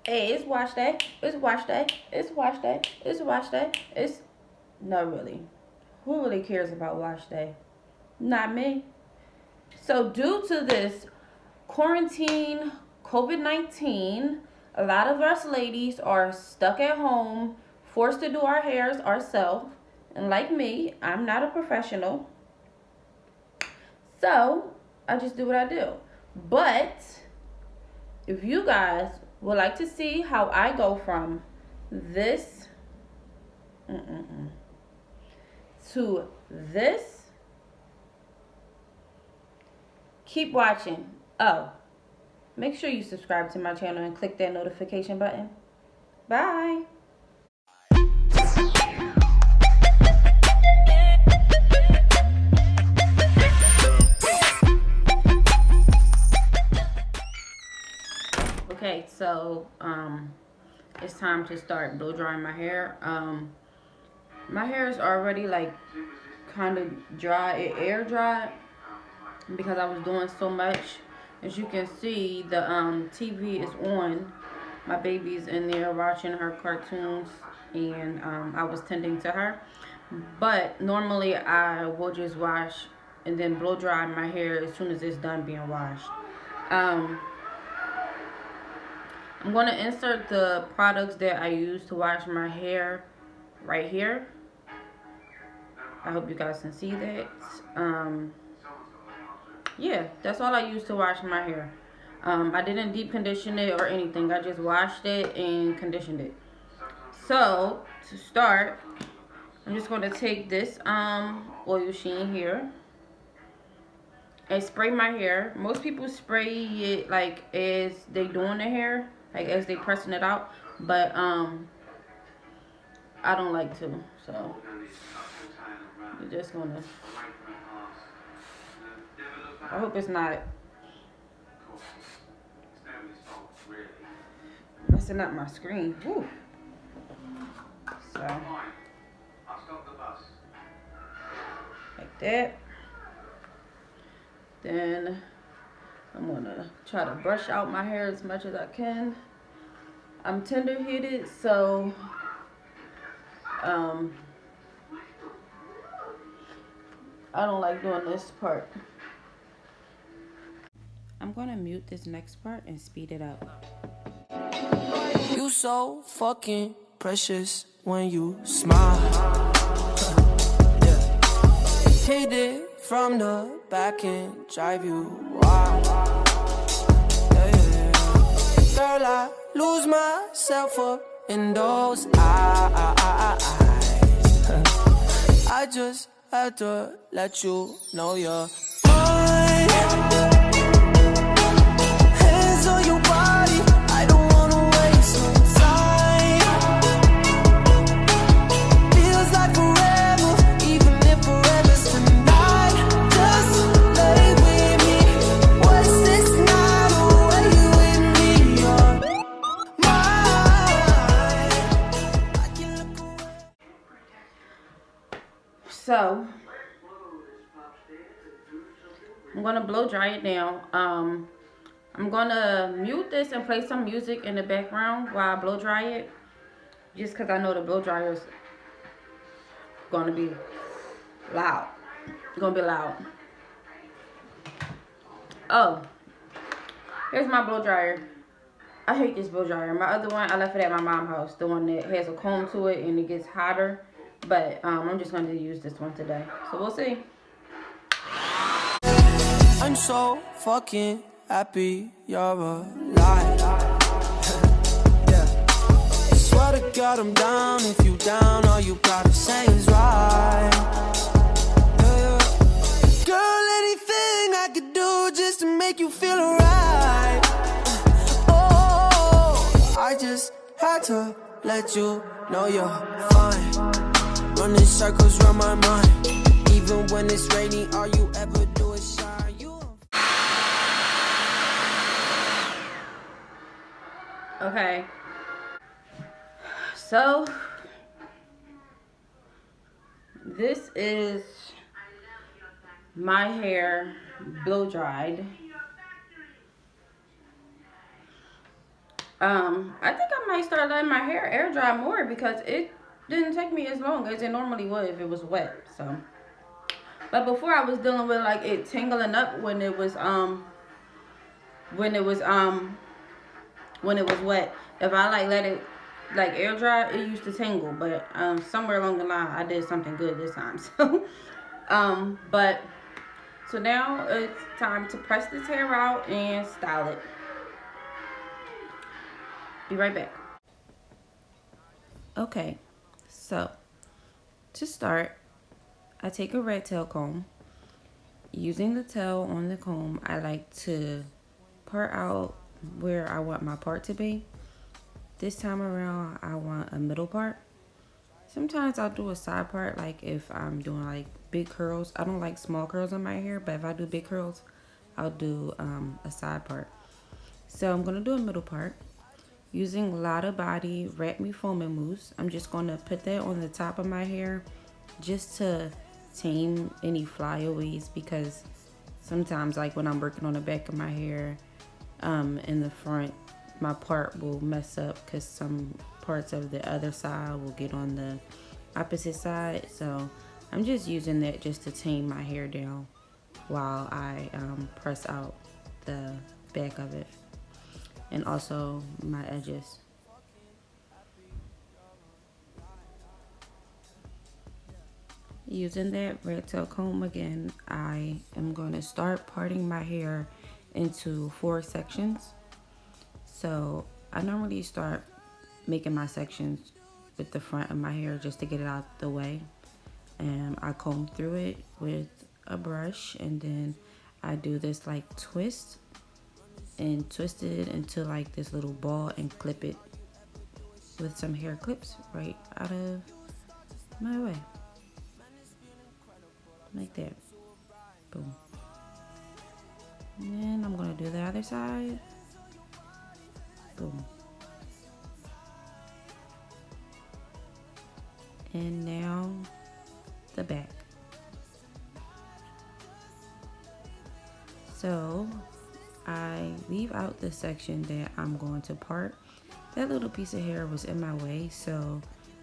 Hey, it's wash day. It's wash day. It's wash day. It's wash day. It's not really. Who really cares about wash day? Not me. So due to this quarantine, COVID-19, a lot of us ladies are stuck at home, forced to do our hairs ourselves. And like me, I'm not a professional. So I just do what I do. But if you guys would like to see how I go from this to this, keep watching. Oh, make sure you subscribe to my channel and click that notification button. Bye. Okay, so it's time to start blow drying my hair. My hair is already like kind of dry, air dry, because I was doing so much. As you can see, the TV is on. My baby's in there watching her cartoons, and I was tending to her. But normally I will just wash and then blow dry my hair as soon as it's done being washed. I'm going to insert the products that I use to wash my hair right here. I hope you guys can see that. Yeah, that's all I use to wash my hair. I didn't deep condition it or anything. I just washed it and conditioned it. So, to start, I'm just going to take this oil Sheen here and spray my hair. Most people spray it like as they doing their hair, like as they pressing it out, but I don't like to, so you're just gonna, I hope it's not messing up my screen. Woo. So like that. Then I'm gonna try to brush out my hair as much as I can. I'm tender headed, so I don't like doing this part. I'm gonna mute this next part and speed it up. You so fucking precious when you smile. Yeah. Hit it from the back and drive you wild. Yeah, yeah, yeah. Girl, I lose myself up in those eyes. I just had to let you know you're mine. Hands on your body, I don't wanna waste no time. Feels like forever, even if forever's tonight. Just lay with me, waste this night away with me. You're mine. I can look away. So I'm gonna blow dry it now. I'm gonna mute this and play some music in the background while I blow dry it, just because I know the blow dryer is gonna be loud. It's gonna be loud. Oh, here's my blow dryer. I hate this blow dryer. My other one, I left it at my mom's house, the one that has a comb to it and it gets hotter. But I'm just going to use this one today. So we'll see. I'm so fucking happy you're alive. Yeah. Swear to God I'm down. If you down, all you gotta say is right. Yeah. Girl, anything I could do just to make you feel alright. Oh, I just had to let you know you're fine. Running circles around my mind. Even when it's raining, all you ever do is shine. Okay. So this is my hair blow dried. I think I might start letting my hair air dry more because it didn't take me as long as it normally would if it was wet. So, but before I was dealing with like it tangling up when it was when it was wet. If I like let it like air dry, it used to tingle. But somewhere along the line, I did something good this time. So but so now it's time to press this hair out and style it. Be right back. Okay, so to start, I take a red tail comb. Using the tail on the comb, I like to part out where I want my part to be. This time around, I want a middle part. Sometimes I'll do a side part, like if I'm doing like big curls. I don't like small curls on my hair, but if I do big curls, I'll do a side part. So I'm gonna do a middle part. Using Lotta Body Wrap Me Foaming Mousse, I'm just gonna put that on the top of my hair just to tame any flyaways, because sometimes like when I'm working on the back of my hair, in the front, my part will mess up because some parts of the other side will get on the opposite side. So I'm just using that just to tame my hair down while I press out the back of it and also my edges. Using that red tail comb again, I am going to start parting my hair into 4 sections. So I normally start making my sections with the front of my hair just to get it out the way. And I comb through it with a brush, and then I do this like twist and twist it into like this little ball and clip it with some hair clips right out of my way. Like that. Boom. And then I'm gonna do the other side. Boom. And now the back. So I leave out the section that I'm going to part. That little piece of hair was in my way, so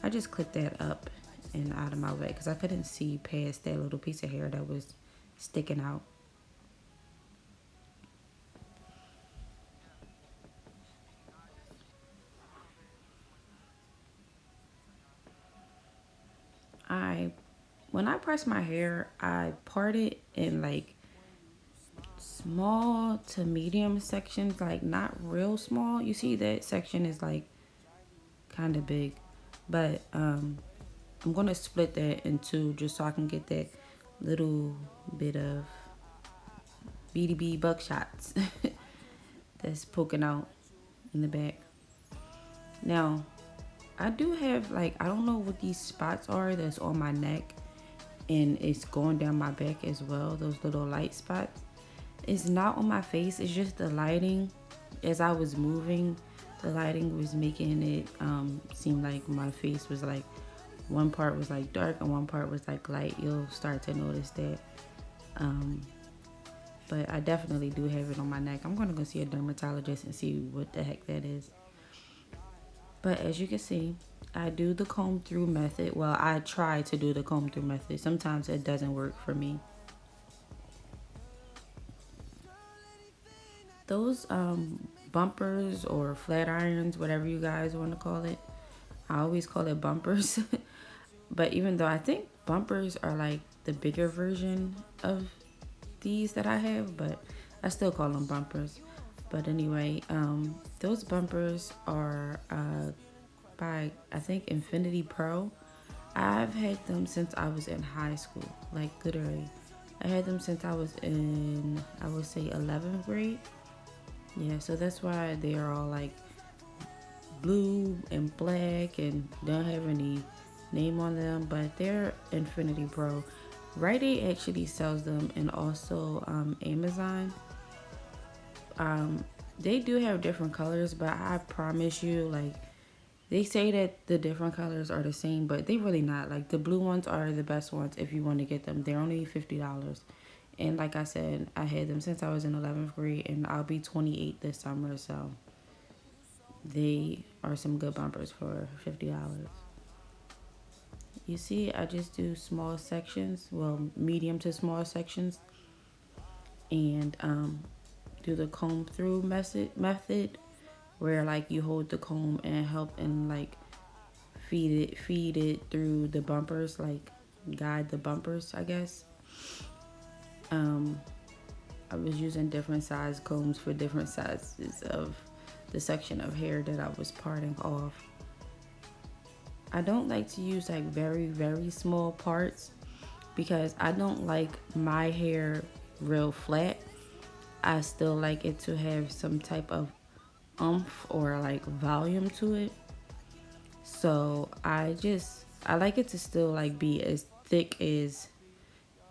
I just clipped that up and out of my way because I couldn't see past that little piece of hair that was sticking out. When I press my hair, I part it in like small to medium sections, like not real small. You see that section is like kind of big, but I'm gonna split that in two just so I can get that little bit of BDB buckshots that's poking out in the back. Now, I do have like, I don't know what these spots are that's on my neck and it's going down my back as well, those little light spots. It's not on my face, it's just the lighting. As I was moving, the lighting was making it seem like my face was like, one part was like dark and one part was like light. You'll start to notice that. But I definitely do have it on my neck. I'm gonna go see a dermatologist and see what the heck that is. But as you can see, I do the comb through method. Well, I try to do the comb through method. Sometimes it doesn't work for me. Those bumpers or flat irons, whatever you guys want to call it, I always call it bumpers. But even though I think bumpers are like the bigger version of these that I have, but I still call them bumpers. But anyway, those bumpers are by, I think, Infiniti Pro. I've had them since I was in high school, like literally. I had them since I was in, I would say 11th grade. Yeah, so that's why they are all like blue and black and don't have any name on them, but they're Infiniti Pro. Rite Aid actually sells them, and also Amazon. They do have different colors, but I promise you, like, they say that the different colors are the same, but they really not. Like, the blue ones are the best ones if you want to get them. They're only $50. And like I said, I had them since I was in 11th grade, and I'll be 28 this summer, so They are some good bumpers for $50. You see, I just do small sections, well, medium to small sections, and do the comb through method where like you hold the comb and help and like feed it through the bumpers, like guide the bumpers, I guess. I was using different size combs for different sizes of the section of hair that I was parting off. I don't like to use like very, very small parts because I don't like my hair real flat. I still like it to have some type of oomph or like volume to it. So I like it to still like be as thick as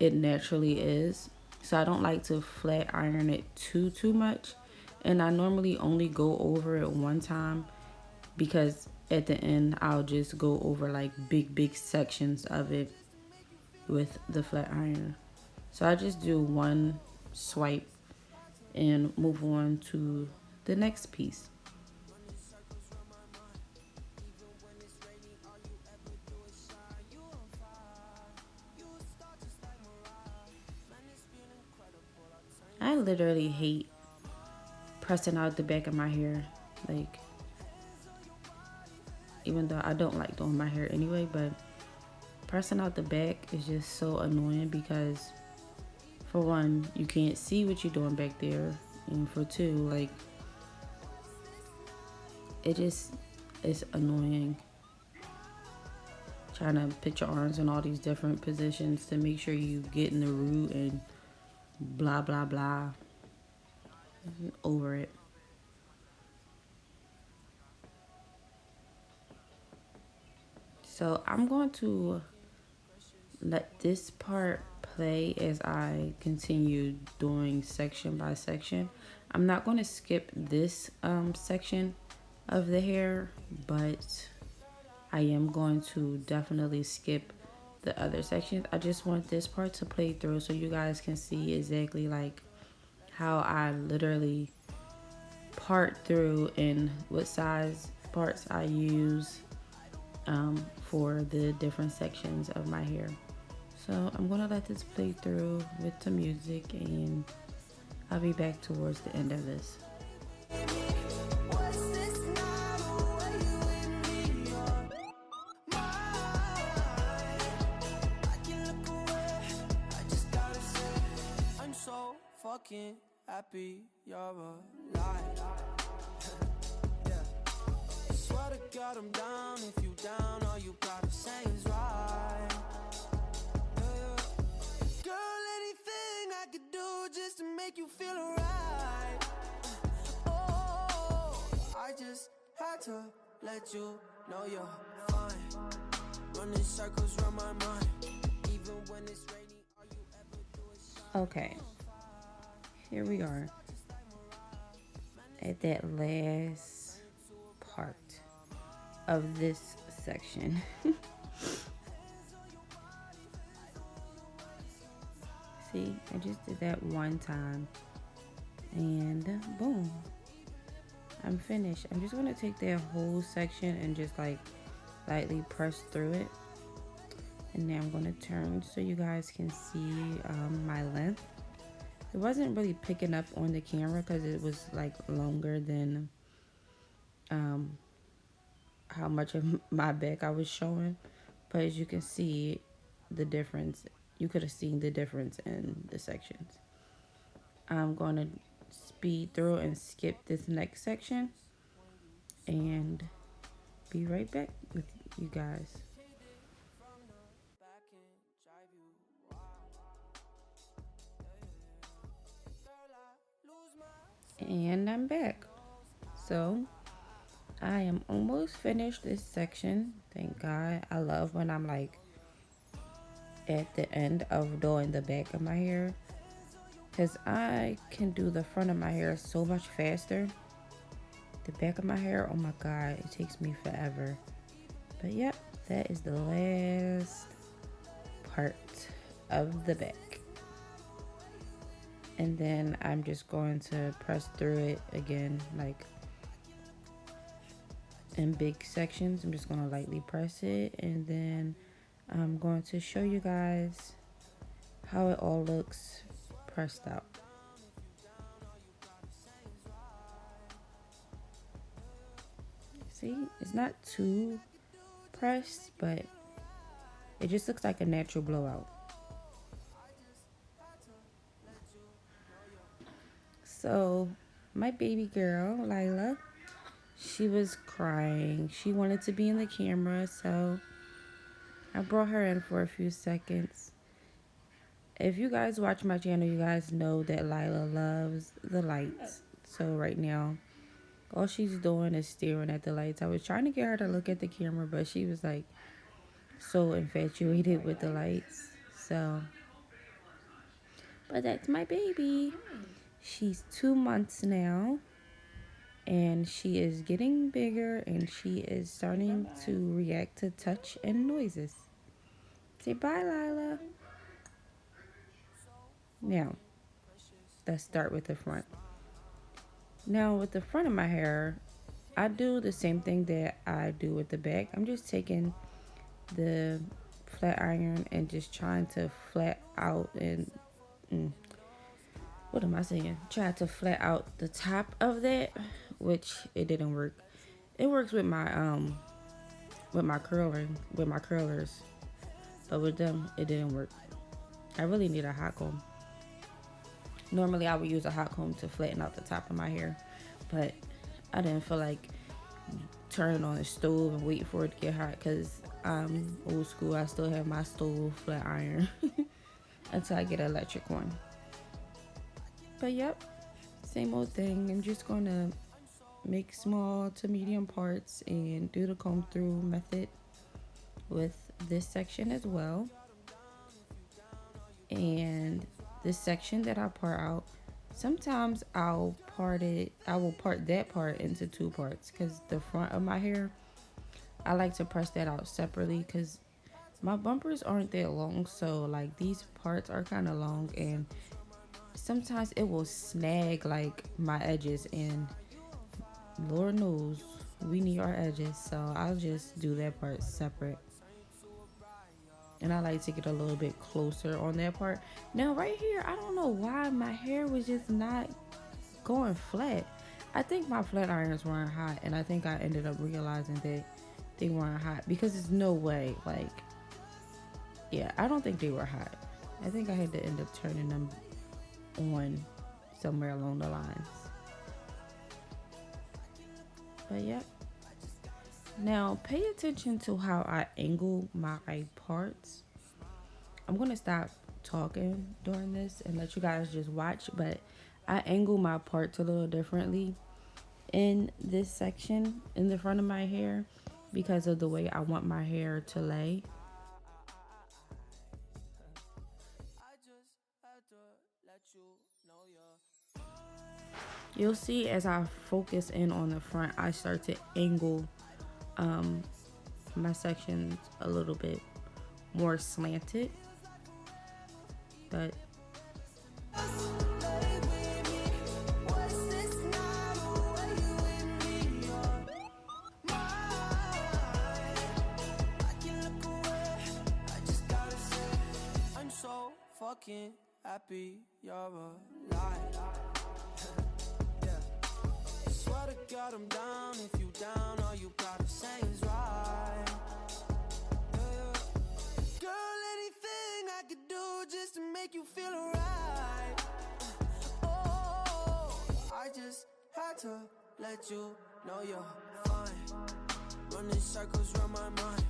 it naturally is. So I don't like to flat iron it too much. And I normally only go over it one time because at the end I'll just go over like big sections of it with the flat iron. So I just do one swipe and move on to the next piece. I literally hate pressing out the back of my hair. Like, even though I don't like doing my hair anyway, but pressing out the back is just so annoying because for one, you can't see what you're doing back there. And for two, like, it's annoying. Trying to put your arms in all these different positions to make sure you get in the root and blah, blah, blah. Over it. So I'm going to let this part play as I continue doing section by section. I'm not going to skip this section of the hair, but I am going to definitely skip the other sections. I just want this part to play through so you guys can see exactly like how I literally part through and what size parts I use for the different sections of my hair. So I'm gonna let this play through with some music and I'll be back towards the end of this. I'm so fucking happy you're alive. Yeah. Swear to God I'm down. If you down, all you gotta say is right. Girl, anything I could do just to make you feel alright. Oh, I just had to let you know you're fine. Running circles around my mind. Even when it's rainy, all you ever do is shine. Okay, here we are at that last part of this section. See, I just did that one time and boom, I'm finished. I'm just gonna take that whole section and just like lightly press through it, and now I'm gonna turn so you guys can see my length. It wasn't really picking up on the camera because it was like longer than how much of my back I was showing, but as you can see the difference, you could have seen the difference in the sections. I'm going to speed through and skip this next section and be right back with you guys. And I'm back. So I am almost finished this section. Thank God. I love when I'm like at the end of doing the back of my hair, because I can do the front of my hair so much faster. The back of my hair, oh my God, it takes me forever. But yep, that is the last part of the back. And then I'm just going to press through it again, like in big sections. I'm just going to lightly press it, and then I'm going to show you guys how it all looks pressed out. See, it's not too pressed, but it just looks like a natural blowout. So my baby girl, Lila, she was crying. She wanted to be in the camera, so I brought her in for a few seconds. If you guys watch my channel, you guys know that Lila loves the lights. So right now, all she's doing is staring at the lights. I was trying to get her to look at the camera, but she was like so infatuated with the lights. So, but that's my baby. She's 2 months now, and she is getting bigger, and she is starting to react to touch and noises. Say bye, Lila. Now, let's start with the front. Now, with the front of my hair, I do the same thing that I do with the back. I'm just taking the flat iron and just trying to flat out and what am I saying? Try to flat out the top of that, which it didn't work. It works with my curlers, but with them it didn't work. I really need a hot comb. Normally I would use a hot comb to flatten out the top of my hair, but I didn't feel like turning on the stove and waiting for it to get hot because I'm old school. I still have my stove flat iron until I get an electric one. But yep, same old thing. I'm just gonna make small to medium parts and do the comb through method with this section as well. And this section that I part out, sometimes I will part that part into 2 parts because the front of my hair, I like to press that out separately because my bumpers aren't that long, so like these parts are kind of long, and sometimes it will snag like my edges, and Lord knows we need our edges, so I'll just do that part separate. And I like to get a little bit closer on that part. Now right here, I don't know why my hair was just not going flat. I think my flat irons weren't hot, and I think I ended up realizing that they weren't hot because there's no way, like, yeah, I don't think they were hot. I think I had to end up turning them on somewhere along the lines. But yep. Now pay attention to how I angle my parts. I'm gonna stop talking during this and let you guys just watch, but I angle my parts a little differently in this section in the front of my hair because of the way I want my hair to lay. You'll see as I focus in on the front, I start to angle my sections a little bit more slanted, but I'm so fucking happy you're alive. Swear to God I'm down. If you down, all you gotta say is right. Girl, anything I could do just to make you feel alright. Oh, I just had to let you know you're fine. Running circles around my mind.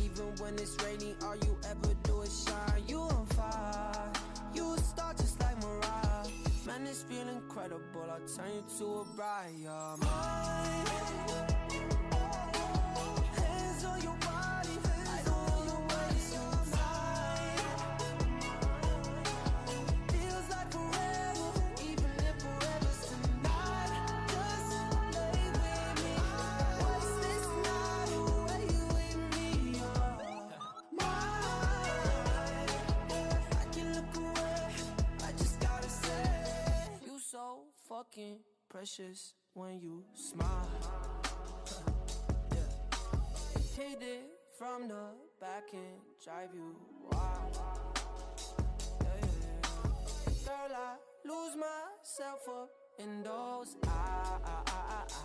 Even when it's rainy, all you ever do is shine. You on fire. You a star just like Mariah. Man, this feel incredible. I'll turn you to a bride. You're mine. Hands on your body. I don't wanna waste your time. Feels like forever, even if forever's tonight. Just lay with me. Waste this night away with me. You're mine. I can look away. I just gotta say, you so fucking precious when you smile. Hit it from the back and drive you wild. Girl, I lose myself up in those eyes.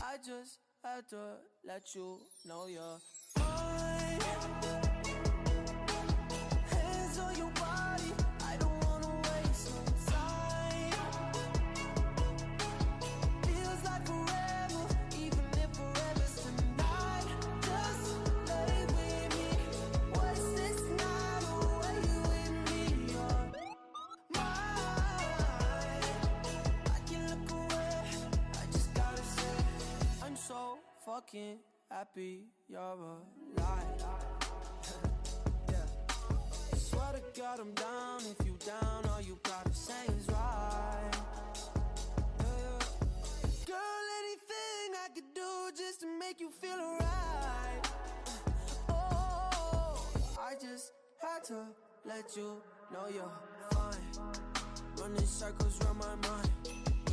I just had to let you know you're mine. Hands on your body, I don't wanna waste no time. Feels like forever, even if forever's tonight. Just lay with me, waste this night away with me. You're mine. I can look away, I just gotta say, I'm so fucking happy you're alive. Yeah. Swear to God I'm down. If you down, all you gotta say is right. Yeah. Girl, anything I could do just to make you feel alright. Oh, I just had to let you know you're fine. Running circles around my mind.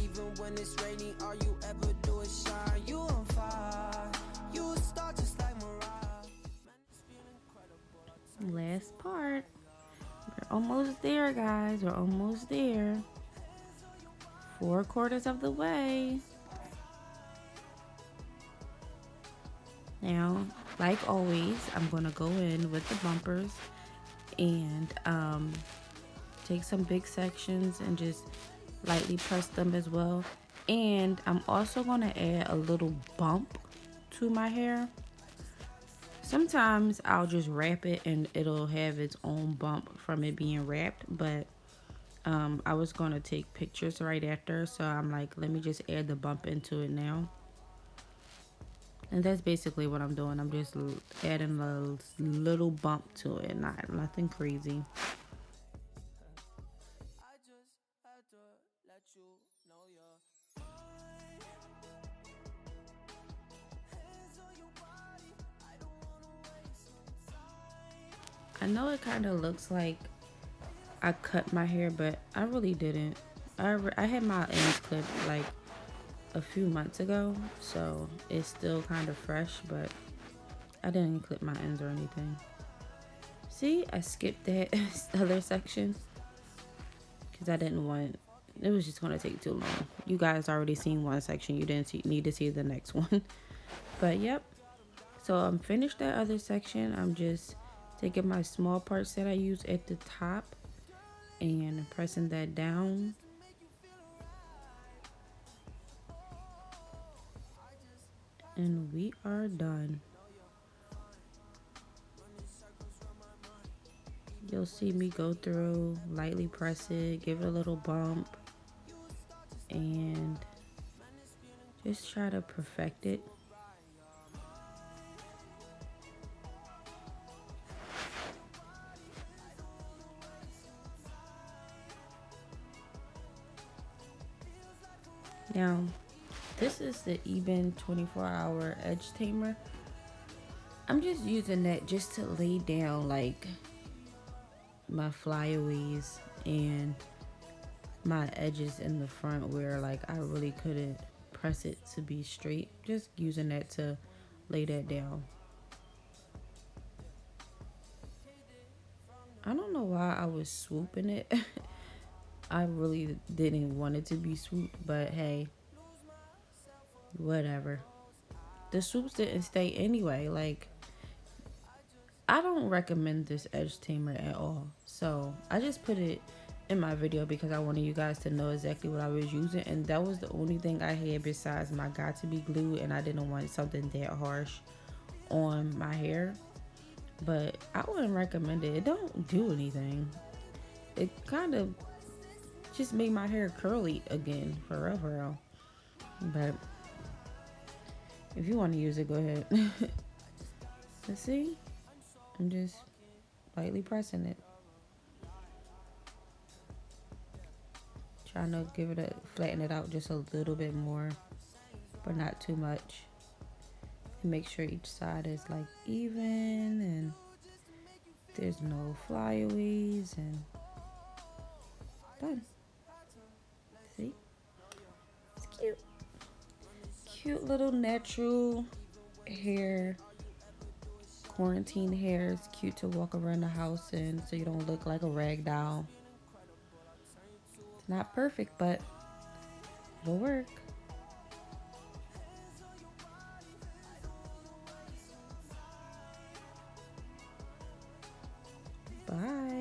Even when it's rainy, all you ever do is shine. You on fire, you a star just like Mariah. Last part. We're almost there, guys. We're almost there. 4/4 of the way. Now, like always, I'm going to go in with the bumpers and take some big sections and just lightly press them as well. And I'm also going to add a little bump to my hair. Sometimes I'll just wrap it and it'll have its own bump from it being wrapped, but I was going to take pictures right after, so I'm like, let me just add the bump into it now. And that's basically what I'm doing. I'm just adding a little bump to it, nothing crazy. I just had to let you know you're mine. Hands on your body, I don't wanna waste no time. I know it kind of looks like I cut my hair, but I really didn't. I had my ends clipped like a few months ago, so it's still kind of fresh, but I didn't clip my ends or anything. See, I skipped that other section because I didn't want it was just going to take too long. You guys already seen one section, you didn't need to see the next one. But yep, so I'm finished that other section. I'm just taking my small parts that I use at the top and pressing that down. And we are done. You'll see me go through, lightly press it, give it a little bump, and just try to perfect it. Now, this is the EBIN 24-hour edge tamer. I'm just using that just to lay down like my flyaways and my edges in the front where like I really couldn't press it to be straight. Just using that to lay that down. I don't know why I was swooping it. I really didn't want it to be swooped, but hey, whatever. The swoops didn't stay anyway. Like, I don't recommend this edge tamer at all. So I just put it in my video because I wanted you guys to know exactly what I was using, and that was the only thing I had besides my got to be glue, and I didn't want something that harsh on my hair. But I wouldn't recommend it. It don't do anything. It kind of just made my hair curly again, for real, for real. But if you want to use it, go ahead. Let's see. I'm just lightly pressing it. Trying to give it flatten it out just a little bit more, but not too much. And make sure each side is like even and there's no flyaways, and done. See? It's cute. Cute little natural hair, quarantine hair. It's cute to walk around the house in so you don't look like a rag doll. It's not perfect, but it'll work. Bye.